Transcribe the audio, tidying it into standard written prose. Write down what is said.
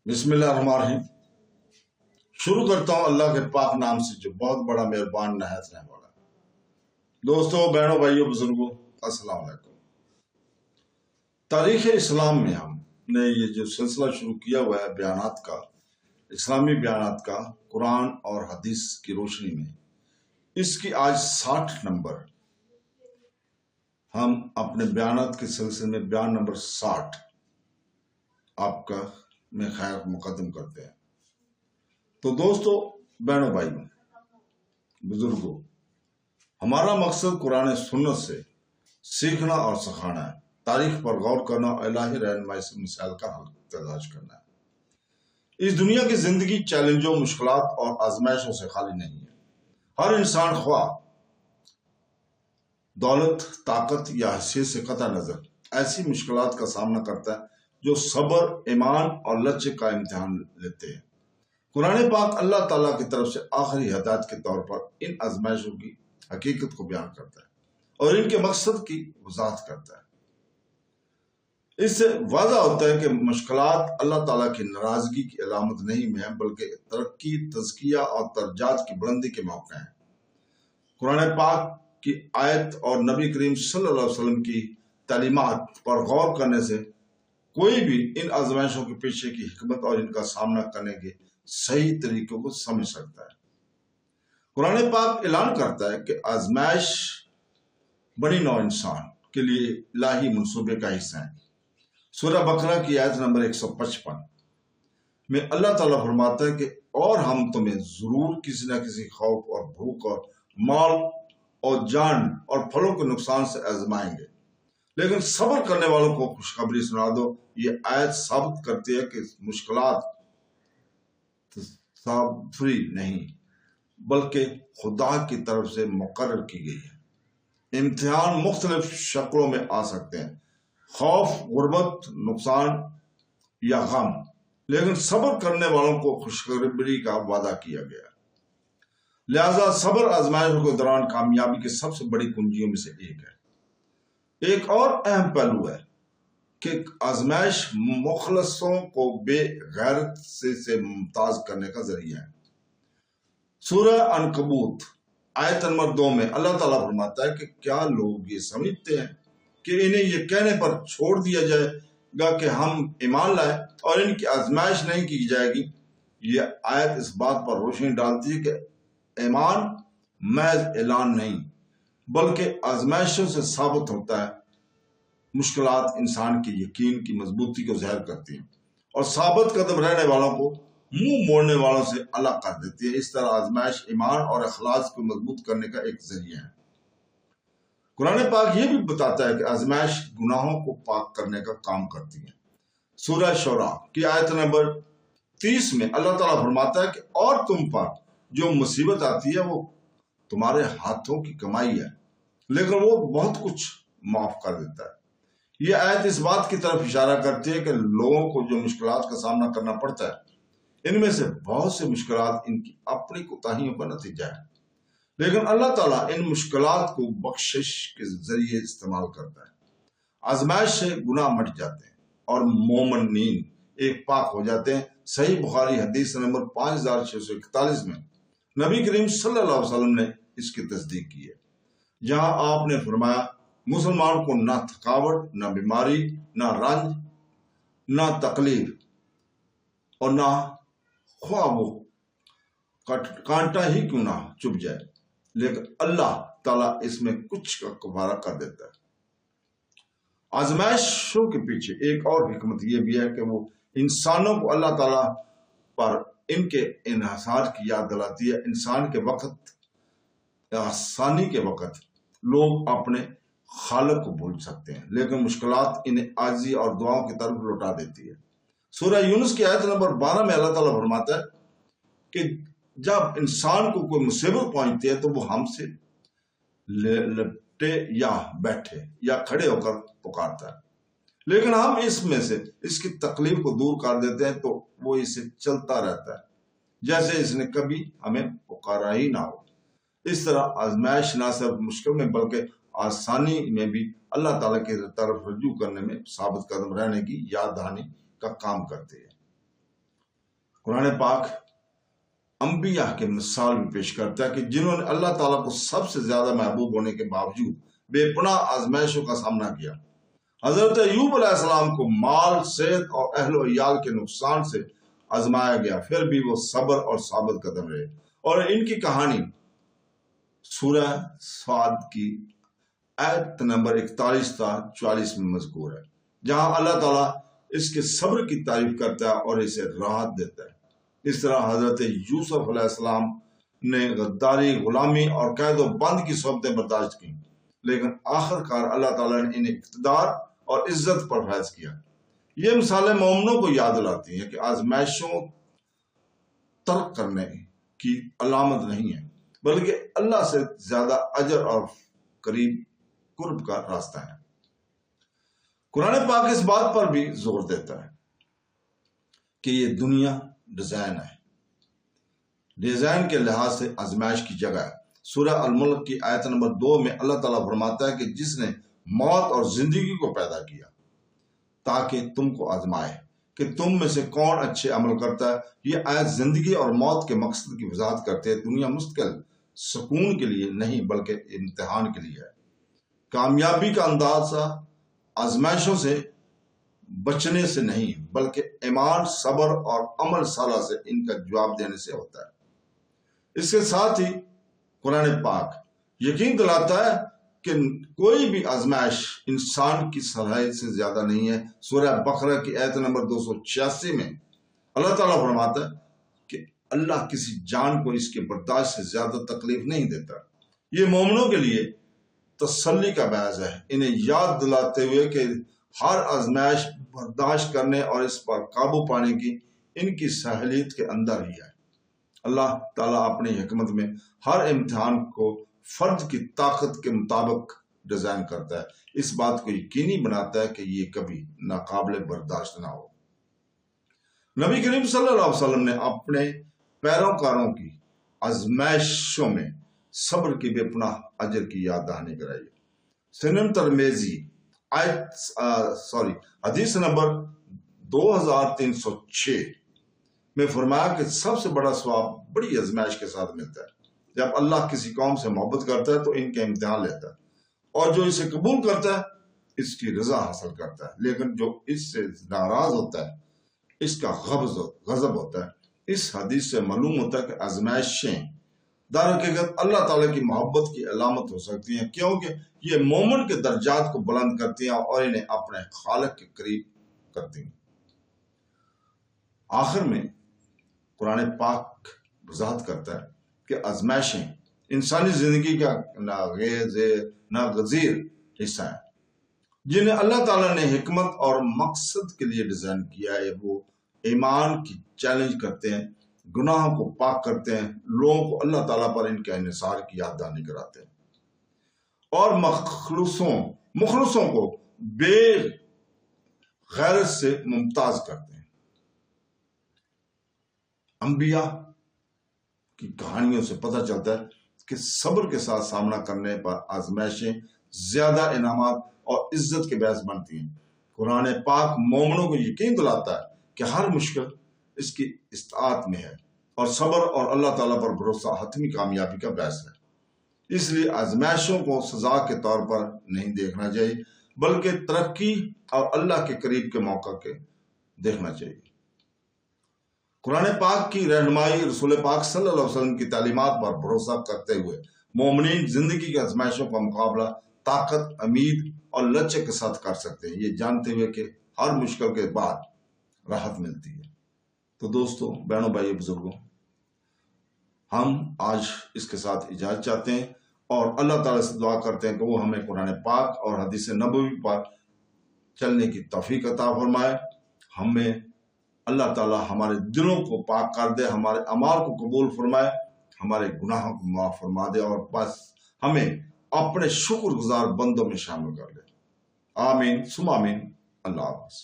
بسم اللہ الرحمن الرحیم۔ شروع کرتا ہوں اللہ کے پاک نام سے جو بہت بڑا مہربان نہایت رحم والا ہے۔ دوستوں، بہنوں، بھائیوں، بزرگوں، السلام علیکم۔ تاریخ اسلام میں ہم نے یہ جو سلسلہ شروع کیا ہوا ہے بیانات کا، اسلامی بیانات کا، قرآن اور حدیث کی روشنی میں، اس کی آج 60 نمبر ہم اپنے بیانات کے سلسلے میں بیان نمبر 60 آپ کا میں خیر مقدم کرتے ہیں۔ تو دوستو، بہنوں، بھائیوں، بزرگوں، ہمارا مقصد قرآن سنت سے سیکھنا اور سکھانا ہے، تاریخ پر غور کرنا اور الہی رہنمائی سے مسائل کا حل تلاش کرنا ہے۔ اس دنیا کی زندگی چیلنجوں، مشکلات اور آزمائشوں سے خالی نہیں ہے۔ ہر انسان خواہ دولت، طاقت یا حیثیت سے قطع نظر ایسی مشکلات کا سامنا کرتا ہے جو صبر، ایمان اور لچک کا امتحان لیتے ہیں۔ قرآن پاک اللہ تعالیٰ کی طرف سے آخری ہدایت کے طور پر ان آزمائشوں کی حقیقت کو بیان کرتا ہے اور ان کے مقصد کی وضاحت کرتا ہے۔ اس سے واضح ہوتا ہے کہ مشکلات اللہ تعالیٰ کی ناراضگی کی علامت نہیں ہیں، بلکہ ترقی، تزکیہ اور درجات کی بلندی کے موقع ہیں۔ قرآن پاک کی آیت اور نبی کریم صلی اللہ علیہ وسلم کی تعلیمات پر غور کرنے سے کوئی بھی ان آزمائشوں کے پیچھے کی حکمت اور ان کا سامنا کرنے کے صحیح طریقوں کو سمجھ سکتا ہے۔ قرآن پاک اعلان کرتا ہے کہ آزمائش بنی نوع انسان کے لیے الہی منصوبے کا حصہ ہے۔ سورہ بقرہ کی آیت نمبر 155 میں اللہ تعالیٰ فرماتا ہے کہ اور ہم تمہیں ضرور کسی نہ کسی خوف اور بھوک اور مال اور جان اور پھلوں کے نقصان سے آزمائیں گے، لیکن صبر کرنے والوں کو خوشخبری سنا دو۔ یہ آیت ثابت کرتی ہے کہ مشکلات تصادفی نہیں بلکہ خدا کی طرف سے مقرر کی گئی ہے۔ امتحان مختلف شکلوں میں آ سکتے ہیں، خوف، غربت، نقصان یا غم، لیکن صبر کرنے والوں کو خوشخبری کا وعدہ کیا گیا ہے۔ لہذا صبر آزمائشوں کے دوران کامیابی کی سب سے بڑی کنجیوں میں سے ایک ہے۔ ایک اور اہم پہلو ہے کہ آزمائش مخلصوں کو بے غیرت سے ممتاز کرنے کا ذریعہ ہے۔ سورہ عنکبوت آیت نمبر 2 میں اللہ تعالیٰ فرماتا ہے کہ کیا لوگ یہ سمجھتے ہیں کہ انہیں یہ کہنے پر چھوڑ دیا جائے گا کہ ہم ایمان لائے اور ان کی آزمائش نہیں کی جائے گی؟ یہ آیت اس بات پر روشنی ڈالتی ہے کہ ایمان محض اعلان نہیں بلکہ آزمائشوں سے ثابت ہوتا ہے۔ مشکلات انسان کے یقین کی مضبوطی کو ظاہر کرتی ہیں اور ثابت قدم رہنے والوں کو منہ موڑنے والوں سے الگ کر دیتی ہے۔ اس طرح آزمائش ایمان اور اخلاص کو مضبوط کرنے کا ایک ذریعہ ہے۔ قرآن پاک یہ بھی بتاتا ہے کہ آزمائش گناہوں کو پاک کرنے کا کام کرتی ہے۔ سورہ شعراء کی آیت نمبر 30 میں اللہ تعالیٰ فرماتا ہے کہ اور تم پر جو مصیبت آتی ہے وہ تمہارے ہاتھوں کی کمائی ہے، لیکن وہ بہت کچھ معاف کر دیتا ہے۔ یہ آیت اس بات کی طرف اشارہ کرتی ہے کہ لوگوں کو جو مشکلات کا سامنا کرنا پڑتا ہے، ان میں سے بہت سے مشکلات ان کی اپنی کوتاہیوں کا نتیجہ ہے، لیکن اللہ تعالیٰ ان مشکلات کو بخشش کے ذریعے استعمال کرتا ہے۔ آزمائش سے گناہ مٹ جاتے ہیں اور مومنین ایک پاک ہو جاتے ہیں۔ صحیح بخاری حدیث نمبر 5641 میں نبی کریم صلی اللہ علیہ وسلم نے اس کی تصدیق کی ہے، جہاں آپ نے فرمایا مسلمان کو نہ تھکاوٹ، نہ بیماری، نہ رنج، نہ تکلیف اور نہ خواہ وہ کانٹا ہی کیوں نہ چبھ جائے، لیکن اللہ تعالیٰ اس میں کچھ کا کفارہ کر دیتا ہے۔ آزمائشوں کے پیچھے ایک اور حکمت یہ بھی ہے کہ وہ انسانوں کو اللہ تعالیٰ پر ان کے انحصار کی یاد دلاتی ہے۔ انسان کے وقت، آسانی کے وقت لوگ اپنے خالق کو بھول سکتے ہیں، لیکن مشکلات انہیں عاجزی اور دعاؤں کی طرف لوٹا دیتی ہے۔ سورہ یونس کی آیت نمبر 12 میں اللہ تعالیٰ فرماتا ہے کہ جب انسان کو کوئی مصیبت پہنچتی ہے تو وہ ہم سے لپٹے یا بیٹھے یا کھڑے ہو کر پکارتا ہے، لیکن ہم اس میں سے اس کی تکلیف کو دور کر دیتے ہیں تو وہ اسے چلتا رہتا ہے جیسے اس نے کبھی ہمیں پکارا ہی نہ ہو۔ اس طرح آزمائش نہ صرف مشکل میں بلکہ آسانی میں بھی اللہ تعالیٰ کی طرف رجوع کرنے میں ثابت قدم رہنے کی یاد دہانی کا کام کرتی ہے۔ قرآن پاک انبیاء کے مثال بھی پیش کرتا ہے کہ جنہوں نے اللہ تعالیٰ کو سب سے زیادہ محبوب ہونے کے باوجود بے پناہ آزمائشوں کا سامنا کیا۔ حضرت ایوب علیہ السلام کو مال، صحت اور اہل و عیال کے نقصان سے آزمایا گیا، پھر بھی وہ صبر اور ثابت قدم رہے۔ اور ان کی کہانی سورہ صاد کی آیت نمبر 41 تا 44 میں مذکور ہے، جہاں اللہ تعالیٰ اس کے صبر کی تعریف کرتا ہے اور اسے راحت دیتا ہے۔ اس طرح حضرت یوسف علیہ السلام نے غداری، غلامی اور قید و بند کی صحبتیں برداشت کی، لیکن آخر کار اللہ تعالیٰ نے انہیں اقتدار اور عزت پر فیض کیا۔ یہ مثالیں مومنوں کو یاد دلاتی ہیں کہ آزمائشوں ترک کرنے کی علامت نہیں ہے، بلکہ اللہ سے زیادہ اجر اور قرب کا راستہ ہے۔ قرآن پاک اس بات پر بھی زور دیتا ہے کہ یہ دنیا ڈیزائن ہے، ڈیزائن کے لحاظ سے آزمائش کی جگہ ہے۔ سورہ الملک کی آیت نمبر 2 میں اللہ تعالیٰ فرماتا ہے کہ جس نے موت اور زندگی کو پیدا کیا تاکہ تم کو آزمائے کہ تم میں سے کون اچھے عمل کرتا ہے۔ یہ آیت زندگی اور موت کے مقصد کی وضاحت کرتے ہیں۔ دنیا مستقل سکون کے لیے نہیں بلکہ امتحان کے لیے ہے۔ کامیابی کا اندازہ آزمائشوں سے بچنے سے نہیں بلکہ ایمان، صبر اور عمل صالح سے ان کا جواب دینے سے ہوتا ہے۔ اس کے ساتھ ہی قرآن پاک یقین دلاتا ہے کہ کوئی بھی آزمائش انسان کی صلاحیت سے زیادہ نہیں ہے۔ سورہ بقرہ کی آیت نمبر 286 میں اللہ تعالیٰ فرماتا ہے کہ اللہ کسی جان کو اس کے برداشت سے زیادہ تکلیف نہیں دیتا۔ یہ مومنوں کے لیے تسلی کا باعث ہے، انہیں یاد دلاتے ہوئے کہ ہر آزمائش برداشت کرنے اور اس پر قابو پانے کی ان کی صلاحیت کے اندر ہی ہے۔ اللہ تعالیٰ اپنی حکمت میں ہر امتحان کو فرد کی طاقت کے مطابق ڈیزائن کرتا ہے، اس بات کو یقینی بناتا ہے کہ یہ کبھی ناقابل برداشت نہ ہو۔ نبی کریم صلی اللہ علیہ وسلم نے اپنے پیروکاروں کی آزمائشوں میں صبر کی بے پناہ اجر کی یاد دہانی کرائی۔ سنن ترمذی حدیث نمبر 2306 میں فرمایا کہ سب سے بڑا ثواب بڑی آزمائش کے ساتھ ملتا ہے۔ جب اللہ کسی قوم سے محبت کرتا ہے تو ان کے امتحان لیتا ہے، اور جو اسے قبول کرتا ہے اس کی رضا حاصل کرتا ہے، لیکن جو اس سے ناراض ہوتا ہے اس کا غضب ہوتا ہے۔ اس حدیث سے معلوم ہوتا ہے کہ آزمائشیں در حقیقت اللہ تعالیٰ کی محبت کی علامت ہو سکتی ہیں، کیونکہ یہ مومن کے درجات کو بلند کرتی ہیں اور انہیں اپنے خالق کے قریب کرتی ہیں۔ آخر میں قرآن پاک وضاحت کرتا ہے کہ آزمائشیں انسانی زندگی کا ناگزیر حصہ ہیں، جنہیں اللہ تعالیٰ نے حکمت اور مقصد کے لیے ڈیزائن کیا ہے۔ وہ ایمان کی چیلنج کرتے ہیں، گناہوں کو پاک کرتے ہیں، لوگوں کو اللہ تعالیٰ پر ان کے انحصار کی یاد دہانی کراتے ہیں، اور مخلصوں کو بے غیرت سے ممتاز کرتے ہیں۔ انبیاء کی کہانیوں سے پتہ چلتا ہے کہ صبر کے ساتھ سامنا کرنے پر آزمائشیں زیادہ انعامات اور عزت کے باعث بنتی ہیں۔ قرآن پاک مومنوں کو یقین دلاتا ہے کہ ہر مشکل اس کی استطاعت میں ہے، اور صبر اور اللہ تعالیٰ پر بھروسہ حتمی کامیابی کا باعث ہے۔ اس لیے آزمائشوں کو سزا کے طور پر نہیں دیکھنا چاہیے بلکہ ترقی اور اللہ کے قریب کے موقع کے دیکھنا چاہیے۔ قرآن پاک کی رہنمائی رسول پاک صلی اللہ علیہ وسلم کی تعلیمات پر بھروسہ کرتے ہوئے مومنین زندگی کی آزمائشوں کا مقابلہ طاقت، امید اور لچک کے ساتھ کر سکتے ہیں، یہ جانتے ہوئے کہ ہر مشکل کے بعد راحت ملتی ہے۔ تو دوستوں، بہنوں، بھائیوں، بزرگوں، ہم آج اس کے ساتھ اجازت چاہتے ہیں اور اللہ تعالیٰ سے دعا کرتے ہیں کہ وہ ہمیں قرآن پاک اور حدیث نبوی پر چلنے کی توفیق عطا فرمائے۔ ہمیں اللہ تعالیٰ ہمارے دلوں کو پاک کر دے، ہمارے اعمال کو قبول فرمائے، ہمارے گناہوں کو معاف فرما دے، اور بس ہمیں اپنے شکر گزار بندوں میں شامل کر لے۔ آمین ثم آمین۔ اللہ حافظ۔